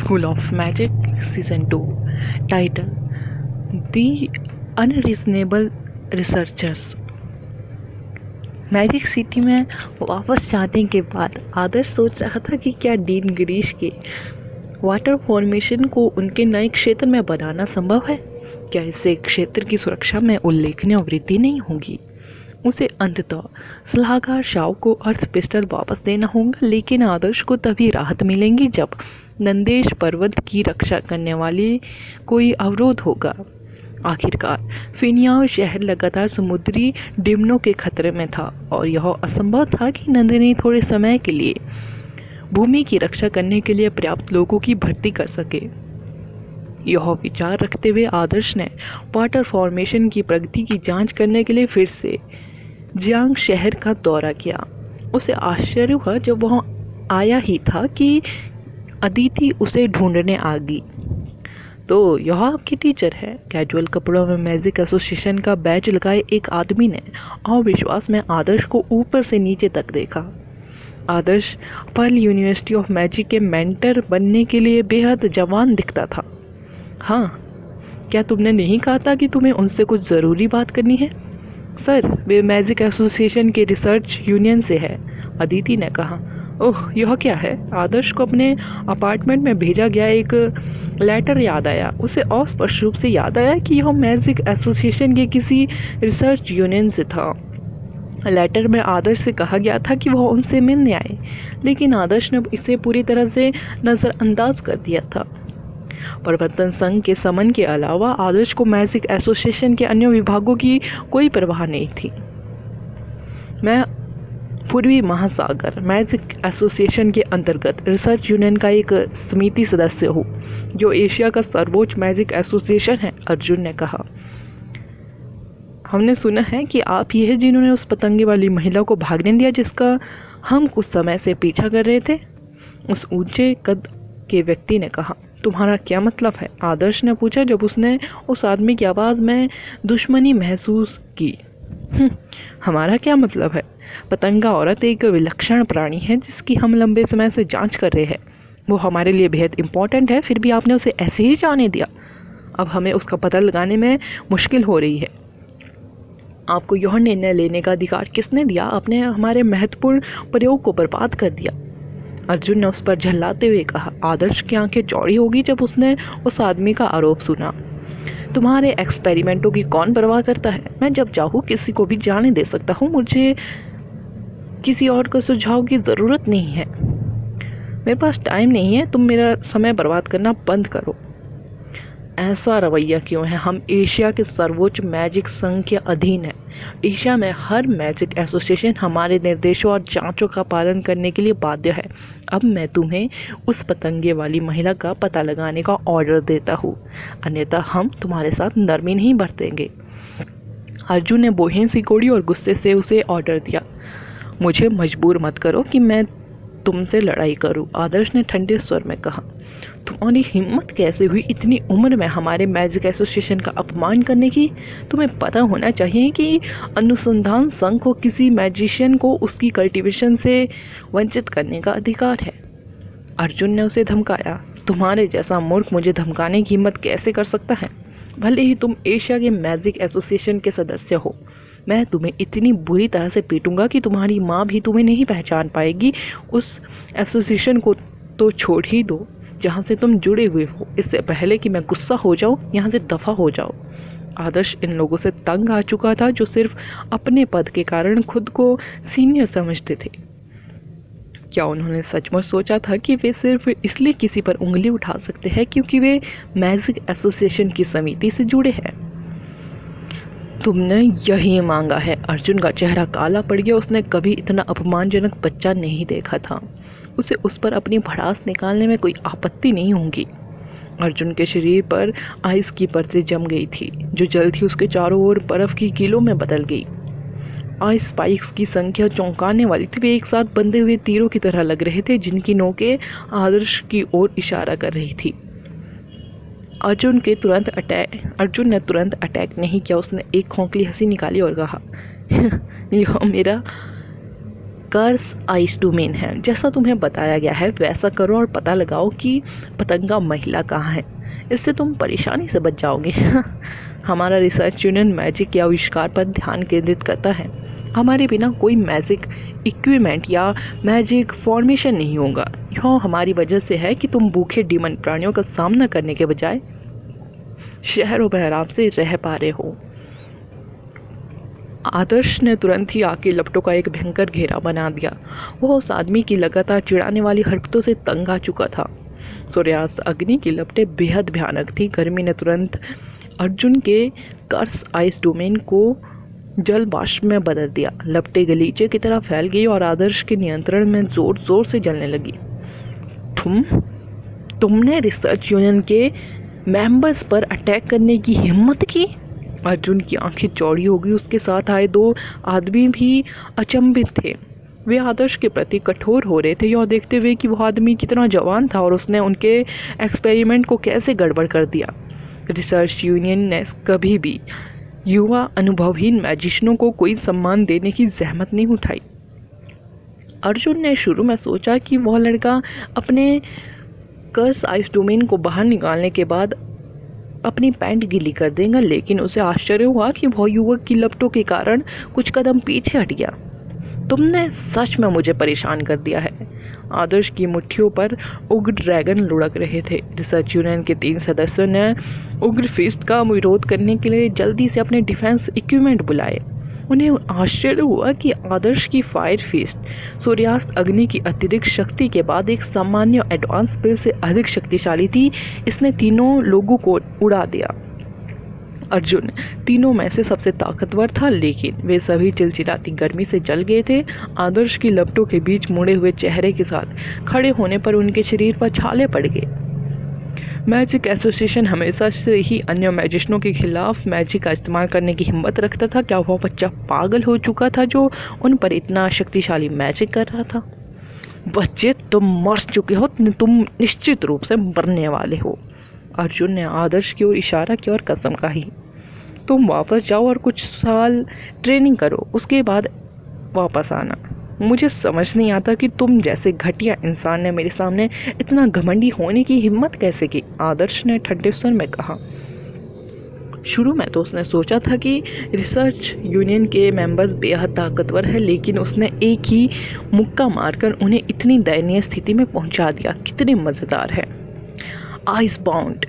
School of Magic Season 2 Title The Unreasonable Researchers। Magic city में वापस जाने के बाद आदर्श सोच रहा था कि क्या डीन गिरीश के वाटर फॉर्मेशन को उनके नए क्षेत्र में बनाना संभव है। क्या इससे क्षेत्र की सुरक्षा में उल्लेखनीय वृद्धि नहीं होगी। उसे अंततः सलाहकार शाह को अर्थ पिस्टल वापस देना होगा, लेकिन आदर्श को तभी राहत मिलेगी जब नंदेश पर्वत की रक्षा करने वाली कोई अवरोध होगा। आखिरकार फिनियाओ शहर लगातार समुद्री डिमनों के खतरे में था और यह असंभव था कि नंदिनी थोड़े समय के लिए भूमि की रक्षा करने के लिए पर्याप्त लोगों की भर्ती कर सके। यह विचार रखते हुए आदर्श ने वाटर फॉर्मेशन की प्रगति की जांच करने के लिए फिर से जियांग शहर का दौरा किया। उसे आश्चर्य हुआ जब वह आया ही था कि अदिति उसे ढूंढने आ गई। तो यह आपकी टीचर है। कैजुअल कपड़ों में मैजिक एसोसिएशन का बैज लगाए एक आदमी ने अविश्वास में आदर्श को ऊपर से नीचे तक देखा। आदर्श पर्ल यूनिवर्सिटी ऑफ मैजिक के मेंटर बनने के लिए बेहद जवान दिखता था। हाँ, क्या तुमने नहीं कहा था कि तुम्हें उनसे कुछ ज़रूरी बात करनी है? सर, वे मैजिक एसोसिएशन के रिसर्च यूनियन से है, अदिति ने कहा। ओह, यह क्या है? आदर्श को अपने अपार्टमेंट में भेजा गया एक लेटर याद आया। उसे अस्पष्ट रूप से याद आया कि यह मैजिक एसोसिएशन के किसी रिसर्च यूनियन से था। लेटर में आदर्श से कहा गया था कि वह उनसे मिलने आए, लेकिन आदर्श ने इसे पूरी तरह से नज़रअंदाज कर दिया था। प्रवर्तन संघ के समन के अलावा आदर्श को मैजिक एसोसिएशन के अन्य विभागों की कोई परवाह नहीं थी। मैं पूर्वी महासागर मैजिक एसोसिएशन के अंतर्गत रिसर्च यूनियन का एक समिति सदस्य हूँ, जो एशिया का सर्वोच्च मैजिक एसोसिएशन है, अर्जुन ने कहा। हमने सुना है कि आप ही हैं जिन्होंने उस पतंगे वाली महिला को भागने दिया जिसका हम कुछ समय से पीछा कर रहे थे, उस ऊंचे कद के व्यक्ति ने कहा। तुम्हारा क्या मतलब है? आदर्श ने पूछा जब उसने उस आदमी की आवाज़ में दुश्मनी महसूस की। हमारा क्या मतलब है? पतंगा औरत एक विलक्षण प्राणी है जिसकी हम लंबे समय से जांच कर रहे हैं। वो हमारे लिए बेहद इम्पोर्टेंट है, फिर भी आपने उसे ऐसे ही जाने दिया। अब हमें उसका पता लगाने में मुश्किल हो रही है। आपको यह निर्णय लेने का अधिकार किसने दिया? आपने हमारे महत्वपूर्ण प्रयोग को बर्बाद कर दिया, अर्जुन ने उस पर झल्लाते हुए कहा। आदर्श की आंखें चौड़ी होगी जब उसने उस आदमी का आरोप सुना। तुम्हारे एक्सपेरिमेंटों की कौन परवाह करता है? मैं जब चाहूँ किसी को भी जाने दे सकता हूँ। मुझे किसी और का सुझाव की ज़रूरत नहीं है। मेरे पास टाइम नहीं है। तुम मेरा समय बर्बाद करना बंद करो। ऐसा रवैया क्यों है? हम एशिया के सर्वोच्च मैजिक संघ के अधीन हैं। एशिया में हर मैजिक एसोसिएशन हमारे निर्देशों और जांचों का पालन करने के लिए बाध्य है। अब मैं तुम्हें उस पतंगे वाली महिला का पता लगाने का ऑर्डर देता हूँ, अन्यथा हम तुम्हारे साथ नरमी नहीं बरतेंगे। अर्जुन ने बोहें सिकोड़ी और गुस्से से उसे ऑर्डर दिया। मुझे मजबूर मत करो कि मैं तुमसे लड़ाई करूं, आदर्श ने ठंडे स्वर में कहा। तुम्हारी हिम्मत कैसे हुई इतनी उम्र में हमारे मैजिक एसोसिएशन का अपमान करने की? तुम्हें पता होना चाहिए कि अनुसंधान संघ को किसी मैजिशियन को उसकी कल्टीवेशन से वंचित करने का अधिकार है। अर्जुन ने उसे धमकाया। तुम्हारे जैसा मूर्ख मुझे धमकाने की हिम्मत कैसे कर सकता है? भले ही तुम एशिया के मैजिक एसोसिएशन के सदस्य हो, मैं तुम्हें इतनी बुरी तरह से पीटूंगा कि तुम्हारी माँ भी तुम्हें नहीं पहचान पाएगी। उस एसोसिएशन को तो छोड़ ही दो जहाँ से तुम जुड़े हुए हो। इससे पहले कि मैं गुस्सा हो जाऊँ, यहाँ से दफ़ा हो जाओ। आदर्श इन लोगों से तंग आ चुका था जो सिर्फ अपने पद के कारण खुद को सीनियर समझते थे। क्या उन्होंने सचमुच सोचा था कि वे सिर्फ इसलिए किसी पर उंगली उठा सकते हैं क्योंकि वे मैजिक एसोसिएशन की समिति से जुड़े हैं? तुमने यही मांगा है। अर्जुन का चेहरा काला पड़ गया। उसने कभी इतना अपमानजनक बच्चा नहीं देखा था। उसे उस पर अपनी भड़ास निकालने में कोई आपत्ति नहीं होगी। अर्जुन के शरीर पर आइस की परतें जम गई थी जो जल्द ही उसके चारों ओर बर्फ की कीलों में बदल गई। आइस स्पाइक्स की संख्या चौंकाने वाली थी। वे एक साथ बंधे हुए तीरों की तरह लग रहे थे जिनकी नोकें आदर्श की ओर इशारा कर रही थी। अर्जुन ने तुरंत अटैक नहीं किया। उसने एक खोखली हंसी निकाली और कहा, यह मेरा कर्स आइस डोमेन है। जैसा तुम्हें बताया गया है वैसा करो और पता लगाओ कि पतंगा महिला कहाँ है। इससे तुम परेशानी से बच जाओगे। हमारा रिसर्च यूनियन मैजिक के आविष्कार पर ध्यान केंद्रित करता है। हमारे बिना कोई मैजिक इक्विपमेंट या मैजिक फॉर्मेशन नहीं होगा। यह हमारी वजह से है कि तुम भूखे डीमन प्राणियों का सामना करने के बजाय शहरों में आराम से रह पा रहे हो। आदर्श ने तुरंत ही आग की लपटों का एक भयंकर घेरा बना दिया। वह उस आदमी की लगातार चिढ़ाने वाली हरकतों से तंग आ चुका था। सूर्यास्त अग्नि की लपटें बेहद भयानक थी। गर्मी ने तुरंत अर्जुन के कर्स आइस डोमेन को जल वाष्प में बदल दिया। लपटें गलीचे की तरह फैल गई और आदर्श के नियंत्रण में जोर जोर से जलने लगी। तुमने रिसर्च यूनियन के मेंबर्स पर अटैक करने की हिम्मत की? अर्जुन की आंखें चौड़ी हो गई। उसके साथ आए दो आदमी भी अचंभित थे। वे आदर्श के प्रति कठोर हो रहे थे, यह देखते हुए कि वह आदमी कितना जवान था और उसने उनके एक्सपेरिमेंट को कैसे गड़बड़ कर दिया। रिसर्च यूनियन ने कभी भी युवा अनुभवहीन मैजिशियनों को कोई सम्मान देने की जहमत नहीं उठाई। अर्जुन ने शुरू में सोचा कि वह लड़का अपने कर्स आइस डोमेन को बाहर निकालने के बाद अपनी पैंट गीली कर देगा, लेकिन उसे आश्चर्य हुआ कि वह युवक की लपटों के कारण कुछ कदम पीछे हट गया। तुमने सच में मुझे परेशान कर दिया है। आदर्श की मुट्ठियों पर उग्र ड्रैगन लुढ़क रहे थे। रिसर्च यूनियन के 3 सदस्यों ने उग्र फिस्ट का विरोध करने के लिए जल्दी से अपने डिफेंस इक्विपमेंट बुलाए। उन्हें आश्चर्य हुआ कि आदर्श की फायर फिस्ट सूर्यास्त अग्नि की अतिरिक्त शक्ति के बाद एक सामान्य एडवांस स्पेल से अधिक शक्तिशाली थी। इसने तीनों लोगों को उड़ा दिया। अर्जुन तीनों में से सबसे ताकतवर था, लेकिन वे सभी चिलचिलाती गर्मी से जल गए थे। आदर्श की लपटों के बीच मुड़े हुए चेहरे के साथ खड़े होने पर उनके शरीर पर छाले पड़ गए। मैजिक एसोसिएशन हमेशा से ही अन्य मैजिशियनों के खिलाफ मैजिक का इस्तेमाल करने की हिम्मत रखता था। क्या वह बच्चा पागल हो चुका था जो उन पर इतना शक्तिशाली मैजिक कर रहा था? बच्चे, तुम मर चुके हो, तुम निश्चित रूप से मरने वाले हो। अर्जुन ने आदर्श की ओर इशारा किया और कसम खाई, तुम वापस जाओ और कुछ साल ट्रेनिंग करो, उसके बाद वापस आना। मुझे समझ नहीं आता कि तुम जैसे घटिया इंसान ने मेरे सामने इतना घमंडी होने की हिम्मत कैसे की। आदर्श ने ठंडे स्वर में कहा। शुरू में तो उसने सोचा था कि रिसर्च यूनियन के मेंबर्स बेहद ताकतवर है, लेकिन उसने एक ही मुक्का मारकर उन्हें इतनी दयनीय स्थिति में पहुंचा दिया। कितने मज़ेदार है। आइस बाउंड,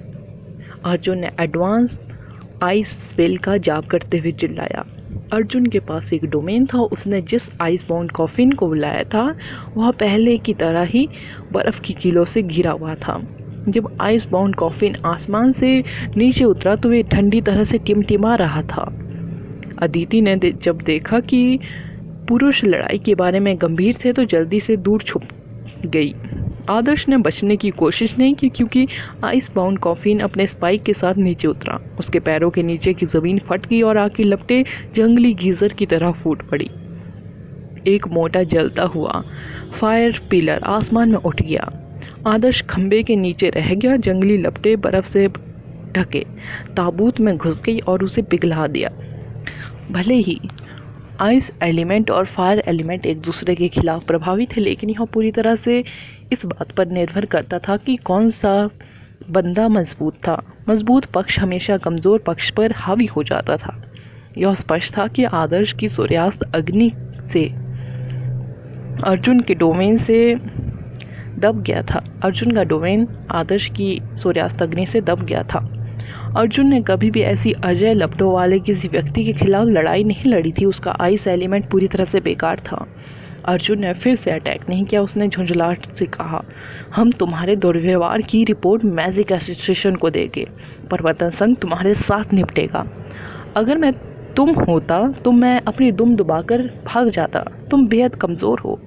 अर्जुन ने एडवांस आइस स्पेल का जाप करते हुए चिल्लाया। अर्जुन के पास एक डोमेन था। उसने जिस आइस बाउंड कॉफिन को बुलाया था वह पहले की तरह ही बर्फ की कीलों से घिरा हुआ था। जब आइस बाउंड कॉफिन आसमान से नीचे उतरा तो वे ठंडी तरह से टिमटिमा रहा था। अदिति ने जब देखा कि पुरुष लड़ाई के बारे में गंभीर थे तो जल्दी से दूर छुप गई। आदर्श ने बचने की कोशिश नहीं की क्योंकि आइस बाउंड कॉफिन अपने स्पाइक के साथ नीचे उतरा। उसके पैरों के नीचे की जमीन फट गई और आग की लपटें जंगली गीजर की तरह फूट पड़ी। एक मोटा जलता हुआ फायर पिलर आसमान में उठ गया। आदर्श खंबे के नीचे रह गया। जंगली लपटें बर्फ से ढके ताबूत में घुस गई और उसे पिघला दिया। भले ही आइस एलिमेंट और फायर एलिमेंट एक दूसरे के खिलाफ प्रभावी थे, लेकिन यह पूरी तरह से इस बात पर निर्भर करता था कि कौन सा बंदा मजबूत था। मजबूत पक्ष हमेशा कमज़ोर पक्ष पर हावी हो जाता था। यह स्पष्ट था कि आदर्श की सूर्यास्त अग्नि से अर्जुन के डोमेन से दब गया था। अर्जुन का डोमेन आदर्श की सूर्यास्त अग्नि से दब गया था। अर्जुन ने कभी भी ऐसी अजय लपटों वाले किसी व्यक्ति के खिलाफ लड़ाई नहीं लड़ी थी। उसका आइस एलिमेंट पूरी तरह से बेकार था। अर्जुन ने फिर से अटैक नहीं किया। उसने झुंझलाहट से कहा, हम तुम्हारे दुर्व्यवहार की रिपोर्ट मैजिक एसोसिएशन को देंगे। परिवर्तन संघ तुम्हारे साथ निपटेगा। अगर मैं तुम होता तो मैं अपनी दुम दबाकर भाग जाता। तुम बेहद कमज़ोर हो।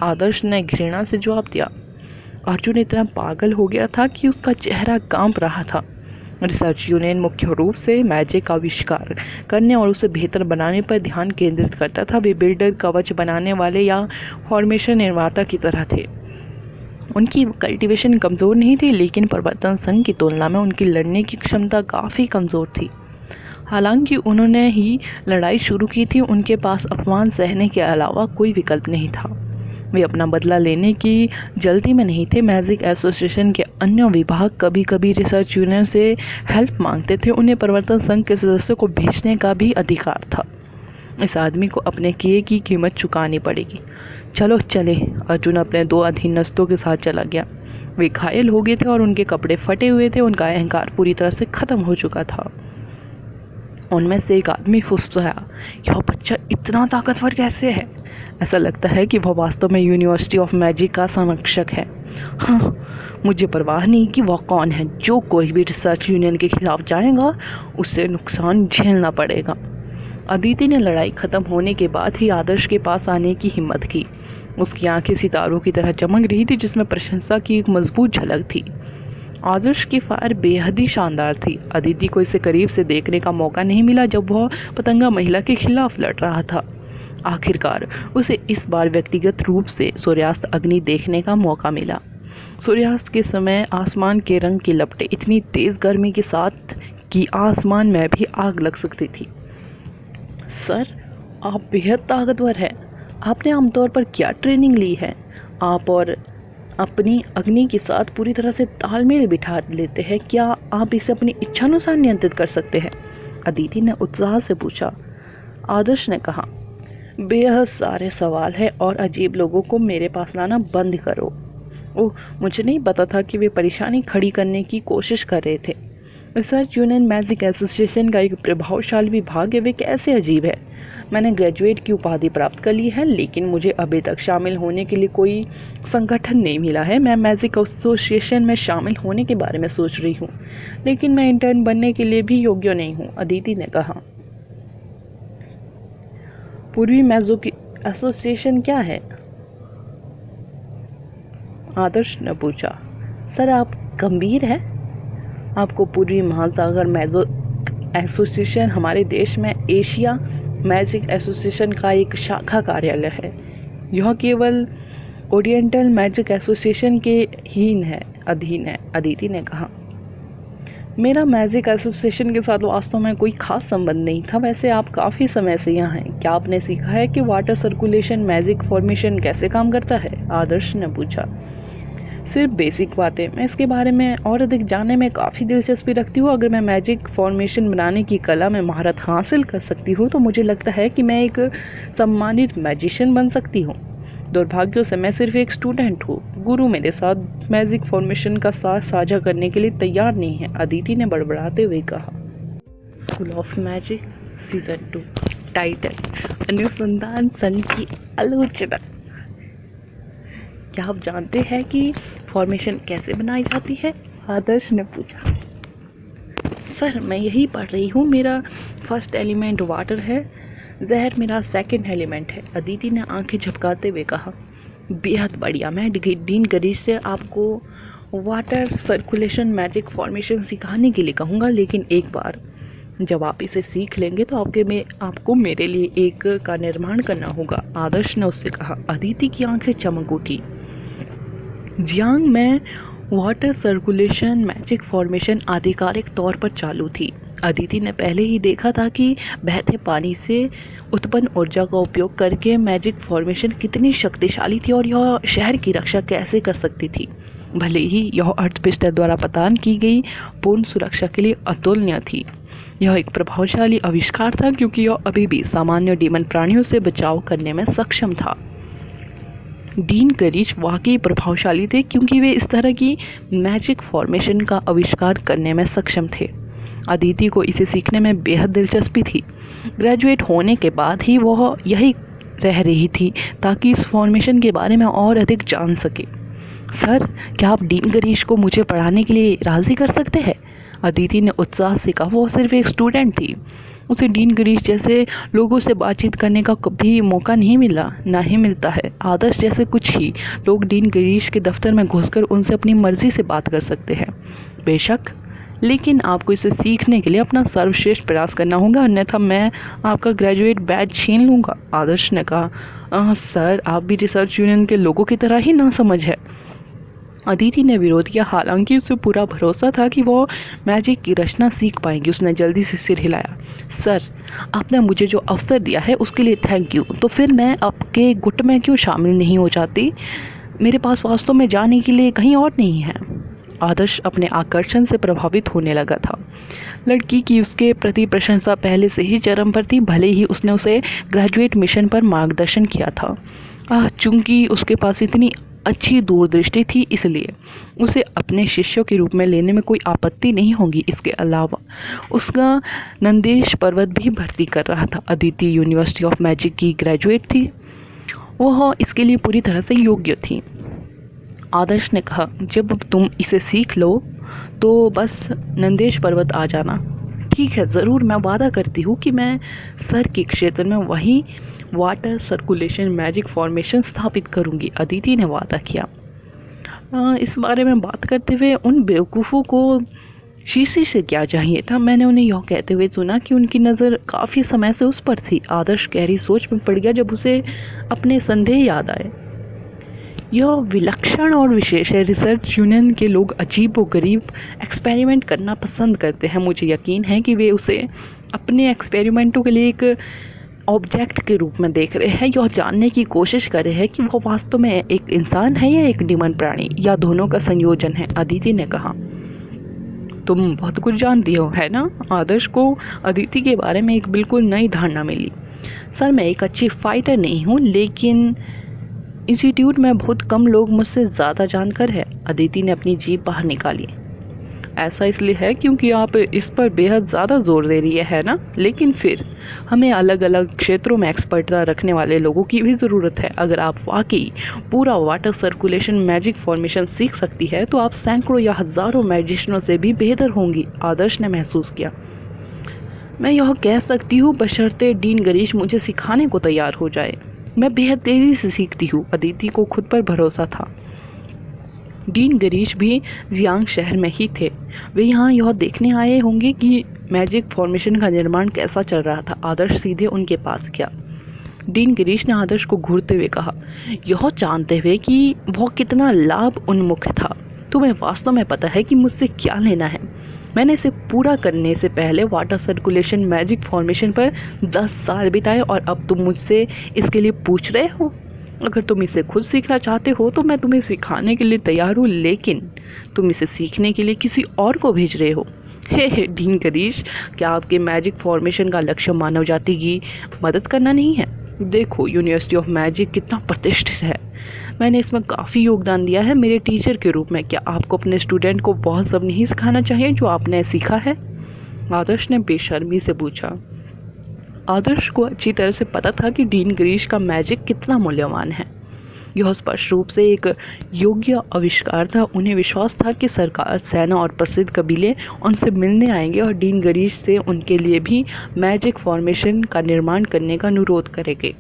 आदर्श ने घृणा से जवाब दिया। अर्जुन इतना पागल हो गया था कि उसका चेहरा कांप रहा था। रिसर्च यूनियन मुख्य रूप से मैजिक का आविष्कार करने और उसे बेहतर बनाने पर ध्यान केंद्रित करता था। वे बिल्डर, कवच बनाने वाले या फॉर्मेशन निर्माता की तरह थे। उनकी कल्टीवेशन कमज़ोर नहीं थी, लेकिन परिवर्तन संघ की तुलना में उनकी लड़ने की क्षमता काफ़ी कमज़ोर थी। हालांकि उन्होंने ही लड़ाई शुरू की थी, उनके पास अपमान सहने के अलावा कोई विकल्प नहीं था। वे अपना बदला लेने की जल्दी में नहीं थे। मैजिक एसोसिएशन के अन्य विभाग कभी कभी रिसर्च यूनियन से हेल्प मांगते थे। उन्हें परिवर्तन संघ के सदस्यों को भेजने का भी अधिकार था। इस आदमी को अपने किए की कीमत चुकानी पड़ेगी। चलो चले। अर्जुन अपने 2 अधीनस्थों के साथ चला गया। वे घायल हो गए थे और उनके कपड़े फटे हुए थे। उनका अहंकार पूरी तरह से खत्म हो चुका था। उनमें से एक आदमी फुसफुसाया, यह बच्चा इतना ताकतवर कैसे है? ऐसा लगता है कि वह वास्तव में यूनिवर्सिटी ऑफ मैजिक का संरक्षक है। हाँ, मुझे परवाह नहीं कि वह कौन है। जो कोई भी रिसर्च यूनियन के खिलाफ जाएगा उससे नुकसान झेलना पड़ेगा। अदिति ने लड़ाई खत्म होने के बाद ही आदर्श के पास आने की हिम्मत की। उसकी आंखें सितारों की तरह चमक रही थी, जिसमें प्रशंसा की एक मजबूत झलक थी। आदर्श की फायर बेहद ही शानदार थी। अदिति को इसे करीब से देखने का मौका नहीं मिला जब वह पतंगा महिला के खिलाफ लड़ रहा था। आखिरकार उसे इस बार व्यक्तिगत रूप से सूर्यास्त अग्नि देखने का मौका मिला। सूर्यास्त के समय आसमान के रंग की लपटें इतनी तेज गर्मी के साथ कि आसमान में भी आग लग सकती थी। सर, आप बेहद ताकतवर हैं। आपने आमतौर पर क्या ट्रेनिंग ली है? आप और अपनी अग्नि के साथ पूरी तरह से तालमेल बिठा लेते हैं। क्या आप इसे अपनी इच्छानुसार नियंत्रित कर सकते हैं? अदिति ने उत्साह से पूछा। आदर्श ने कहा, बेहद सारे सवाल हैं और अजीब लोगों को मेरे पास लाना बंद करो। ओह, मुझे नहीं पता था कि वे परेशानी खड़ी करने की कोशिश कर रहे थे। रिसर्च यूनियन मैजिक एसोसिएशन का एक प्रभावशाली विभाग है। वे कैसे अजीब है? मैंने ग्रेजुएट की उपाधि प्राप्त कर ली है, लेकिन मुझे अभी तक शामिल होने के लिए कोई संगठन नहीं मिला है। मैं मैजिक एसोसिएशन में शामिल होने के बारे में सोच रही हूँ, लेकिन मैं इंटर्न बनने के लिए भी योग्य नहीं हूँ, अदिति ने कहा। पूर्वी मैजिक एसोसिएशन क्या है? आदर्श ने पूछा। सर, आप गंभीर हैं? आपको पूर्वी महासागर मैजिक एसोसिएशन हमारे देश में एशिया मैजिक एसोसिएशन का एक शाखा कार्यालय है। यह केवल ओरिएंटल मैजिक एसोसिएशन के अधीन है, अदिति ने कहा। मेरा मैजिक एसोसिएशन के साथ वास्तव में कोई खास संबंध नहीं था। वैसे आप काफ़ी समय से यहाँ हैं। क्या आपने सीखा है कि वाटर सर्कुलेशन मैजिक फॉर्मेशन कैसे काम करता है? आदर्श ने पूछा। सिर्फ बेसिक बातें। मैं इसके बारे में और अधिक जानने में काफ़ी दिलचस्पी रखती हूँ। अगर मैं मैजिक फॉर्मेशन बनाने की कला में महारत हासिल कर सकती हूँ तो मुझे लगता है कि मैं एक सम्मानित मैजिशियन बन सकती हूँ। दुर्भाग्य से मैं सिर्फ एक स्टूडेंट हूँ। गुरु मेरे साथ मैजिक फॉर्मेशन का साथ साझा करने के लिए तैयार नहीं है, अदिति ने बड़बड़ाते हुए कहा। School of magic season 2 title अनुसंधान संघ की आलोचना। क्या आप जानते हैं कि फॉर्मेशन कैसे बनाई जाती है? आदर्श ने पूछा। सर, मैं यही पढ़ रही हूँ। मेरा फर्स्ट एलिमेंट वाटर है, जहर मेरा सेकंड एलिमेंट है, अदिति ने आंखें झपकाते हुए कहा। बेहद बढ़िया। मैं डीन गरीश से आपको वाटर सर्कुलेशन मैजिक फॉर्मेशन सिखाने के लिए कहूँगा, लेकिन एक बार जब आप इसे सीख लेंगे तो आपको मेरे लिए एक का निर्माण करना होगा, आदर्श ने उससे कहा। अदिति की आंखें चमक उठी। जियांग में वाटर सर्कुलेशन मैजिक फॉर्मेशन आधिकारिक तौर पर चालू थी। अदिति ने पहले ही देखा था कि बहते पानी से उत्पन्न ऊर्जा का उपयोग करके मैजिक फॉर्मेशन कितनी शक्तिशाली थी और यह शहर की रक्षा कैसे कर सकती थी। भले ही यह अर्थ पिस्टल द्वारा प्रदान की गई पूर्ण सुरक्षा के लिए अतुलनीय थी। यह एक प्रभावशाली आविष्कार था क्योंकि यह अभी भी सामान्य डीमन प्राणियों से बचाव करने में सक्षम था। डीन गरीश वाकई प्रभावशाली थे क्योंकि वे इस तरह की मैजिक फॉर्मेशन का आविष्कार करने में सक्षम थे। अदिति को इसे सीखने में बेहद दिलचस्पी थी। ग्रेजुएट होने के बाद ही वह यही रह रही थी ताकि इस फॉर्मेशन के बारे में और अधिक जान सके। सर, क्या आप डीन गरीश को मुझे पढ़ाने के लिए राज़ी कर सकते हैं? अदिति ने उत्साह से कहा। वो सिर्फ एक स्टूडेंट थी। उसे डीन गरीश जैसे लोगों से बातचीत करने का कभी मौका नहीं मिलता है। आदर्श जैसे कुछ ही लोग डीन गरीश के दफ्तर में घुसकर उनसे अपनी मर्जी से बात कर सकते हैं। बेशक, लेकिन आपको इसे सीखने के लिए अपना सर्वश्रेष्ठ प्रयास करना होगा, अन्यथा मैं आपका ग्रेजुएट बैच छीन लूँगा, आदर्श ने कहा। सर, आप भी रिसर्च यूनियन के लोगों की तरह ही ना समझ है। अदिति ने विरोध किया, हालांकि उसे पूरा भरोसा था कि वो मैजिक की रचना सीख पाएंगी। उसने जल्दी से सिर हिलाया। सर, आपने मुझे जो अवसर दिया है उसके लिए थैंक यू। तो फिर मैं आपके गुट में क्यों शामिल नहीं हो जाती? मेरे पास वास्तव में जाने के लिए कहीं और नहीं है। आदर्श अपने आकर्षण से प्रभावित होने लगा था। लड़की की उसके प्रति प्रशंसा पहले से ही चरम पर थी, भले ही उसने उसे ग्रेजुएट मिशन पर मार्गदर्शन किया था। चूंकि उसके पास इतनी अच्छी दूरदृष्टि थी, इसलिए उसे अपने शिष्यों के रूप में लेने में कोई आपत्ति नहीं होगी। इसके अलावा उसका नंदेश पर्वत भी भर्ती कर रहा था। अदिति यूनिवर्सिटी ऑफ मैजिक की ग्रेजुएट थी, वह इसके लिए पूरी तरह से योग्य थी। आदर्श ने कहा, जब तुम इसे सीख लो तो बस नंदेश पर्वत आ जाना। ठीक है, ज़रूर, मैं वादा करती हूँ कि मैं सर के क्षेत्र में वही वाटर सर्कुलेशन मैजिक फॉर्मेशन स्थापित करूँगी। अदिति ने वादा किया। इस बारे में बात करते हुए उन बेवकूफ़ों को शीशी से क्या चाहिए था? मैंने उन्हें यह कहते हुए सुना कि उनकी नज़र काफ़ी समय से उस पर थी। आदर्श गहरी सोच में पड़ गया जब उसे अपने संदेह याद आए। यह विलक्षण और विशेष है। रिसर्च यूनियन के लोग अजीब व गरीब एक्सपेरिमेंट करना पसंद करते हैं। मुझे यकीन है कि वे उसे अपने एक्सपेरिमेंटों के लिए एक ऑब्जेक्ट के रूप में देख रहे हैं। यह जानने की कोशिश कर रहे हैं कि वह वास्तव में एक इंसान है या एक डीमन प्राणी, या दोनों का संयोजन है। अदिति ने कहा, तुम बहुत कुछ जानती हो, है ना? आदर्श को अदिति के बारे में एक बिल्कुल नई धारणा मिली। सर, मैं एक अच्छी फाइटर नहीं हूँ, लेकिन इंस्टीट्यूट में बहुत कम लोग मुझसे ज़्यादा जानकर है। अदिति ने अपनी जीभ बाहर निकाली। ऐसा इसलिए है क्योंकि आप इस पर बेहद ज़्यादा जोर दे रही है ना? लेकिन फिर हमें अलग अलग क्षेत्रों में एक्सपर्टता रखने वाले लोगों की भी ज़रूरत है। अगर आप वाकई पूरा वाटर सर्कुलेशन मैजिक फॉर्मेशन सीख सकती है तो आप सैकड़ों या हज़ारों मैजिशियनों से भी बेहतर होंगी। आदर्श ने महसूस किया। मैं यह कह सकती हूँ, बशर्ते डीन गरीश मुझे सिखाने को तैयार हो जाए। मैं बेहद तेज़ी से सीखती हूँ। अदिति को खुद पर भरोसा था। डीन गरीश भी जियांग शहर में ही थे। वे यहाँ यह देखने आए होंगे कि मैजिक फॉर्मेशन का निर्माण कैसा चल रहा था। आदर्श सीधे उनके पास गया। डीन गिरीश ने आदर्श को घूरते हुए कहा, यह जानते हुए कि वह कितना लाभ उन्मुख था, तुम्हें वास्तव में पता है कि मुझसे क्या लेना है? मैंने इसे पूरा करने से पहले वाटर सर्कुलेशन मैजिक फॉर्मेशन पर 10 साल बिताए और अब तुम मुझसे इसके लिए पूछ रहे हो? अगर तुम इसे खुद सीखना चाहते हो तो मैं तुम्हें सिखाने के लिए तैयार हूँ, लेकिन तुम इसे सीखने के लिए किसी और को भेज रहे हो। हे डीन गरीश, क्या आपके मैजिक फॉर्मेशन का लक्ष्य मानव जाति की मदद करना नहीं है? देखो, यूनिवर्सिटी ऑफ मैजिक कितना प्रतिष्ठित है। मैंने इसमें काफ़ी योगदान दिया है मेरे टीचर के रूप में। क्या आपको अपने स्टूडेंट को वह सब नहीं सिखाना चाहिए जो आपने सीखा है? आदर्श ने बेशर्मी से पूछा। आदर्श को अच्छी तरह से पता था कि डीन गिरीश का मैजिक कितना मूल्यवान है। यह स्पष्ट रूप से एक योग्य आविष्कार था। उन्हें विश्वास था कि सरकार, सेना और प्रसिद्ध कबीले उनसे मिलने आएंगे और डीन गरीश से उनके लिए भी मैजिक फॉर्मेशन का निर्माण करने का अनुरोध करेंगे।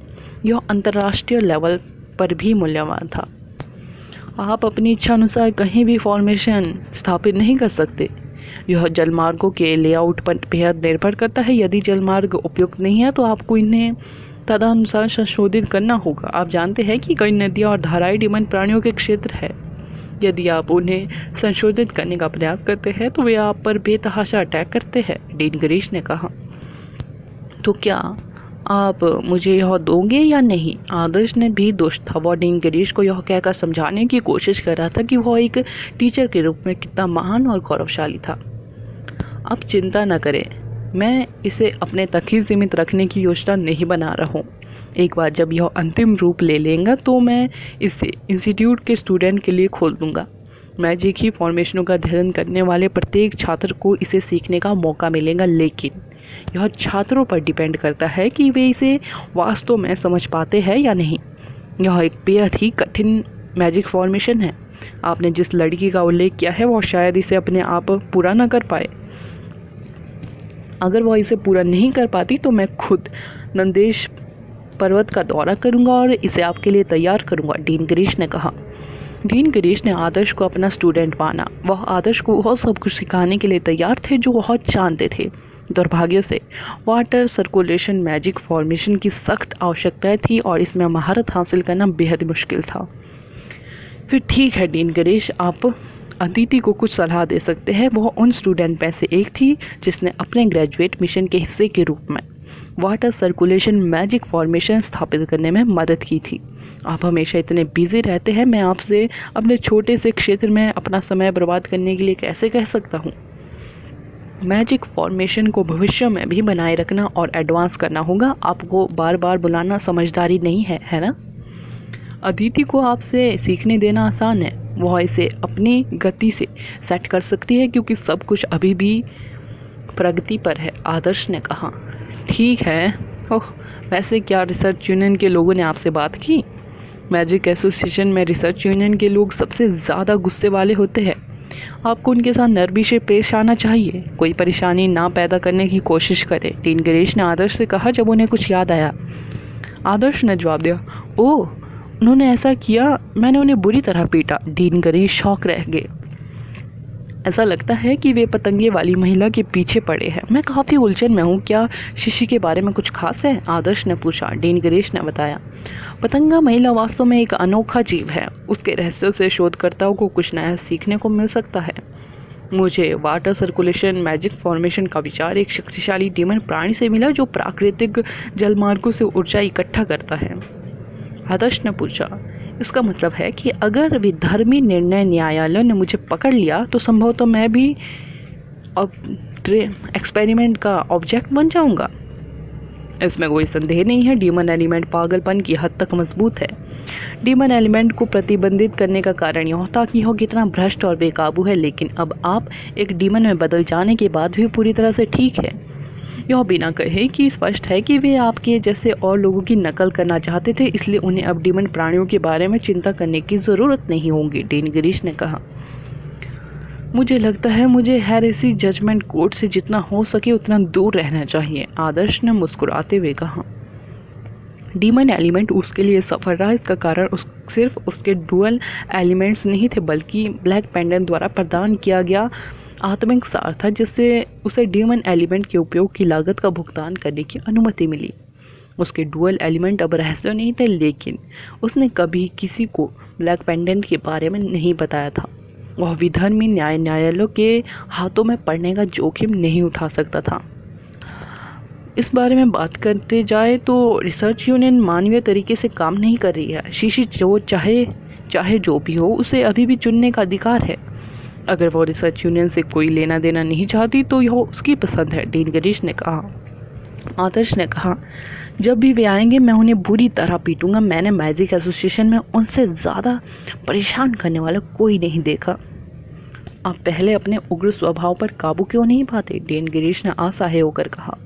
यह अंतर्राष्ट्रीय लेवल पर भी मूल्यवान था। आप अपनी इच्छा अनुसार कहीं भी फॉर्मेशन स्थापित नहीं कर सकते। यह जलमार्गों के लेआउट पर बेहद निर्भर करता है। यदि जलमार्ग उपयुक्त नहीं है तो आपको इन्हें तदनुसार संशोधित करना होगा। आप जानते हैं कि कई नदियां और धाराएं डीमन प्राणियों के क्षेत्र है। यदि आप उन्हें संशोधित करने का प्रयास करते हैं तो वे आप पर बेतहाशा अटैक करते हैं। डीन गिरीश ने कहा, तो क्या आप मुझे यह दोगे या नहीं? आदर्श ने भी दुष्ट था। वह डीन गिरीश को यह कहकर समझाने की कोशिश कर रहा था कि वह एक टीचर के रूप में कितना महान और गौरवशाली था। आप चिंता न करें, मैं इसे अपने तक ही सीमित रखने की योजना नहीं बना रहा हूँ। एक बार जब यह अंतिम रूप ले लेगा तो मैं इसे इंस्टीट्यूट के स्टूडेंट के लिए खोल दूंगा। मैजिक ही फॉर्मेशनों का अध्ययन करने वाले प्रत्येक छात्र को इसे सीखने का मौका मिलेगा, लेकिन यह छात्रों पर डिपेंड करता है कि वे इसे वास्तव में समझ पाते हैं या नहीं। यह एक बेहद ही कठिन मैजिक फॉर्मेशन है। आपने जिस लड़की का उल्लेख किया है वह शायद इसे अपने आप पूरा न कर पाए। अगर वह इसे पूरा नहीं कर पाती तो मैं खुद नंदेश पर्वत का दौरा करूंगा और इसे आपके लिए तैयार करूंगा, डीन गिरीश ने कहा। डीन गिरीश ने आदर्श को अपना स्टूडेंट माना। वह आदर्श को वह सब कुछ सिखाने के लिए तैयार थे जो वह जानते थे। दुर्भाग्य से वाटर सर्कुलेशन मैजिक फॉर्मेशन की सख्त आवश्यकता थी और इसमें महारत हासिल करना बेहद मुश्किल था। फिर ठीक है डीन गिरीश, आप अदिति को कुछ सलाह दे सकते हैं। वह उन स्टूडेंट में से एक थी जिसने अपने ग्रेजुएट मिशन के हिस्से के रूप में वाटर सर्कुलेशन मैजिक फॉर्मेशन स्थापित करने में मदद की थी। आप हमेशा इतने बिजी रहते हैं, मैं आपसे अपने छोटे से क्षेत्र में अपना समय बर्बाद करने के लिए कैसे कह सकता हूँ। मैजिक फॉर्मेशन को भविष्य में भी बनाए रखना और एडवांस करना होगा। आपको बार बार बुलाना समझदारी नहीं है, है ना? अदिति को आपसे सीखने देना आसान है, वह इसे अपनी गति से सेट कर सकती है क्योंकि सब कुछ अभी भी प्रगति पर है, आदर्श ने कहा। ठीक है। ओह, वैसे क्या रिसर्च यूनियन के लोगों ने आपसे बात की? मैजिक एसोसिएशन में रिसर्च यूनियन के लोग सबसे ज़्यादा गुस्से वाले होते हैं। आपको उनके साथ नरमी से पेश आना चाहिए, कोई परेशानी ना पैदा करने की कोशिश करें, डीन गिरीश ने आदर्श से कहा जब उन्हें कुछ याद आया। आदर्श ने जवाब दिया, ओह, उन्होंने ऐसा किया? मैंने उन्हें बुरी तरह पीटा। डीन गिरीश शॉक रह गए। ऐसा लगता है कि वे पतंगे वाली महिला के पीछे पड़े हैं। मैं काफ़ी उलझन में हूँ, क्या शिशी के बारे में कुछ खास है? आदर्श ने पूछा। डीन गिरीश ने बताया, पतंगा महिला वास्तव में एक अनोखा जीव है, उसके रहस्यों से शोधकर्ताओं को कुछ नया सीखने को मिल सकता है। मुझे वाटर सर्कुलेशन मैजिक फॉर्मेशन का विचार एक शक्तिशाली डीमन प्राणी से मिला जो प्राकृतिक जलमार्गों से ऊर्जा इकट्ठा करता है। आदर्श ने पूछा, इसका मतलब है कि अगर विधर्मी निर्णय न्यायालय ने मुझे पकड़ लिया तो संभवतः मैं भी एक्सपेरिमेंट का ऑब्जेक्ट बन जाऊंगा? इसमें कोई संदेह नहीं है। डीमन एलिमेंट पागलपन की हद तक मजबूत है। डीमन एलिमेंट को प्रतिबंधित करने का कारण यह था कि यह कितना भ्रष्ट और बेकाबू है, लेकिन अब आप एक डीमन में बदल जाने के बाद भी पूरी तरह से ठीक है। यह बिना कहे कि स्पष्ट है कि वे आपके जैसे और लोगों की नकल करना चाहते थे, इसलिए उन्हें अब डीमन प्राणियों के बारे में चिंता करने की ज़रूरत नहीं होगी, डीन गिरीश ने कहा। मुझे लगता है मुझे हेरेसी जजमेंट कोर्ट से जितना हो सके उतना दूर रहना चाहिए, आदर्श ने मुस्कुराते हुए कहा। डीमन एलिमेंट उसके लिए सफल रहा, इसका कारण सिर्फ उसके डुअल एलिमेंट्स नहीं थे, बल्कि ब्लैक पेंडेंट द्वारा प्रदान किया गया आत्मिक सार था, जिससे उसे डीमन एलिमेंट के उपयोग की लागत का भुगतान करने की अनुमति मिली। उसके डुअल एलिमेंट अब रहस्य नहीं थे, लेकिन उसने कभी किसी को ब्लैक पेंडेंट के बारे में नहीं बताया था। वह विधर्मी न्यायालयों के हाथों में पड़ने का जोखिम नहीं उठा सकता था। इस बारे में बात करते जाए तो रिसर्च यूनियन मानवीय तरीके से काम नहीं कर रही है। शीशी जो चाहे जो भी हो, उसे अभी भी चुनने का अधिकार है। अगर वो रिसर्च यूनियन से कोई लेना देना नहीं चाहती तो यह उसकी पसंद है, डीन गिरीश ने कहा। आदर्श ने कहा, जब भी वे आएंगे मैं उन्हें बुरी तरह पीटूंगा। मैंने मैजिक एसोसिएशन में उनसे ज़्यादा परेशान करने वाला कोई नहीं देखा। आप पहले अपने उग्र स्वभाव पर काबू क्यों नहीं पाते? डीन गिरीश ने असहाय होकर कहा।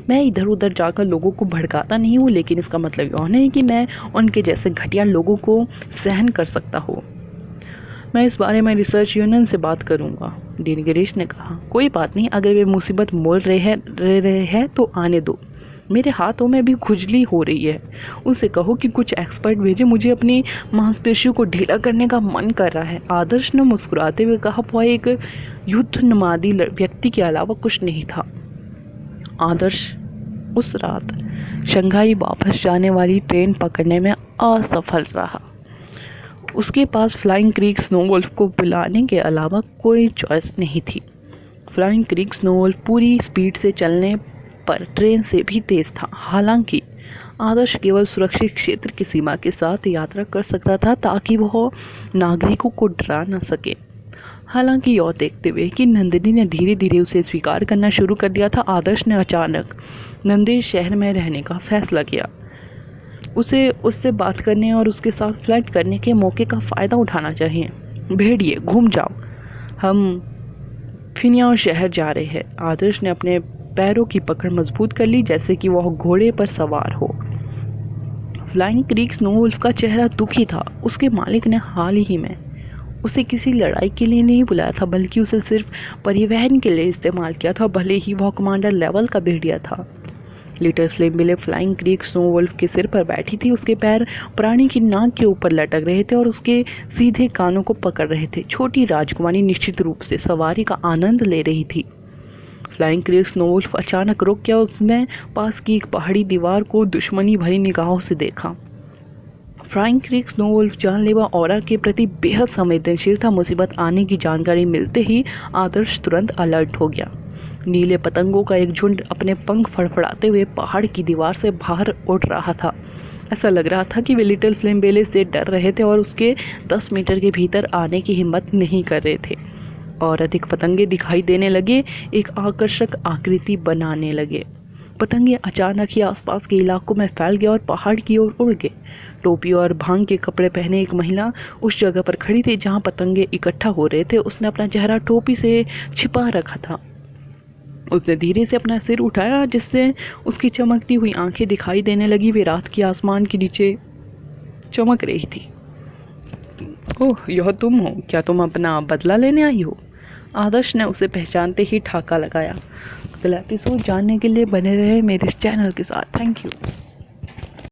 मैं इधर उधर जाकर लोगों को भड़काता नहीं हूँ, लेकिन इसका मतलब यह नहीं कि मैं उनके जैसे घटिया लोगों को सहन कर सकता हूँ। मैं इस बारे में रिसर्च यूनियन से बात करूंगा, डीन गिरीश ने कहा। कोई बात नहीं, अगर वे मुसीबत मोल रहे हैं तो आने दो। मेरे हाथों में भी खुजली हो रही है। उनसे कहो कि कुछ एक्सपर्ट भेजे, मुझे अपनी मांसपेशियों को ढीला करने का मन कर रहा है। आदर्श ने मुस्कुराते हुए कहा, वह एक युद्धोन्मादी व्यक्ति के अलावा कुछ नहीं था। आदर्श उस रात शंघाई वापस जाने वाली ट्रेन पकड़ने में असफल रहा। उसके पास फ्लाइंग क्रीक स्नोवॉल्फ को बुलाने के अलावा कोई चॉइस नहीं थी। फ्लाइंग क्रीक स्नोवॉल्फ पूरी स्पीड से चलने पर ट्रेन से भी तेज था। हालांकि आदर्श केवल सुरक्षित क्षेत्र की सीमा के साथ यात्रा कर सकता था ताकि वह नागरिकों को डरा न सके। हालांकि यह देखते हुए कि नंदिनी ने धीरे धीरे उसे स्वीकार करना शुरू कर दिया था, आदर्श ने अचानक नंदेश शहर में रहने का फैसला किया। उसे उससे बात करने और उसके साथ फ्लर्ट करने के मौके का फ़ायदा उठाना चाहिए। भेड़िए घूम जाओ, हम फिनियाओ शहर जा रहे हैं। आदर्श ने अपने पैरों की पकड़ मजबूत कर ली, जैसे कि वह घोड़े पर सवार हो। फ्लाइंग क्रीक स्नोवॉल्फ का चेहरा दुखी था। उसके मालिक ने हाल ही में उसे किसी लड़ाई के लिए नहीं बुलाया था, बल्कि उसे सिर्फ परिवहन के लिए इस्तेमाल किया था, भले ही वह कमांडर लेवल का भेड़िया था। लिटिल फ्लेमबिले फ्लाइंग क्रीक स्नोवॉल्फ के सिर पर बैठी थी। उसके पैर प्राणी की नाक के ऊपर लटक रहे थे और उसके सीधे कानों को पकड़ रहे थे। छोटी राजकुमारी निश्चित रूप से सवारी का आनंद ले रही थी। फ्लाइंग क्रीक स्नोवॉल्फ अचानक रुक गया। उसने पास की एक पहाड़ी दीवार को दुश्मनी भरी निगाहों से देखा। फ्राइंग क्रीक स्नोवुल्फ जानलेवा ऑरा के प्रति बेहद संवेदनशील था। मुसीबत आने की जानकारी मिलते ही आदर्श तुरंत अलर्ट हो गया। नीले पतंगों का एक झुंड अपने पंख फड़फड़ाते हुए पहाड़ की दीवार से बाहर उड़ रहा था। ऐसा लग रहा था कि वे लिटिल फ्लेम बेले से डर रहे थे और उसके 10 मीटर के भीतर आने की हिम्मत नहीं कर रहे थे। और अधिक पतंगे दिखाई देने लगे, एक आकर्षक आकृति बनाने लगे। पतंगे अचानक ही आसपास के इलाकों में फैल गए और पहाड़ की ओर उड़ गए। टोपी और भांग के कपड़े पहने एक महिला उस जगह पर खड़ी थी जहां पतंगे इकट्ठा हो रहे थे। उसने अपना चेहरा टोपी से छिपा रखा था। उसने धीरे से अपना सिर उठाया जिससे उसकी चमकती हुई आंखें दिखाई देने लगी। वे रात के आसमान के नीचे चमक रही थी। ओह, यह तुम हो? क्या तुम अपना बदला लेने आई हो? आदर्श ने उसे पहचानते ही ठाका लगाया। अगला एपिसोड जानने के लिए बने रहे मेरे इस चैनल के साथ। Thank you.